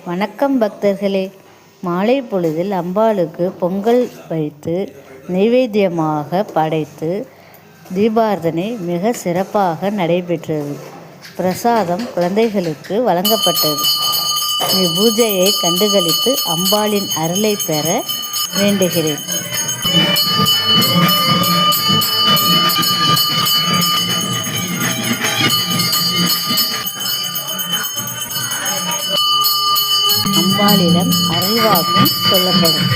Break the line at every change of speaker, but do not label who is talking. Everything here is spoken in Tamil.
வணக்கம் பக்தர்களே. மாலை பொழுதில் அம்பாளுக்கு பொங்கல் வைத்து நைவேத்தியமாக படைத்து தீபார்த்தனை மிக சிறப்பாக நடைபெற்றது. பிரசாதம் குழந்தைகளுக்கு வழங்கப்பட்டது. பூஜையை கண்டுகளித்து அம்பாளின் அருளை பெற வேண்டுகிறேன். அம்பாளிடம் அருள்வாக்கும் சொல்லப்படும்.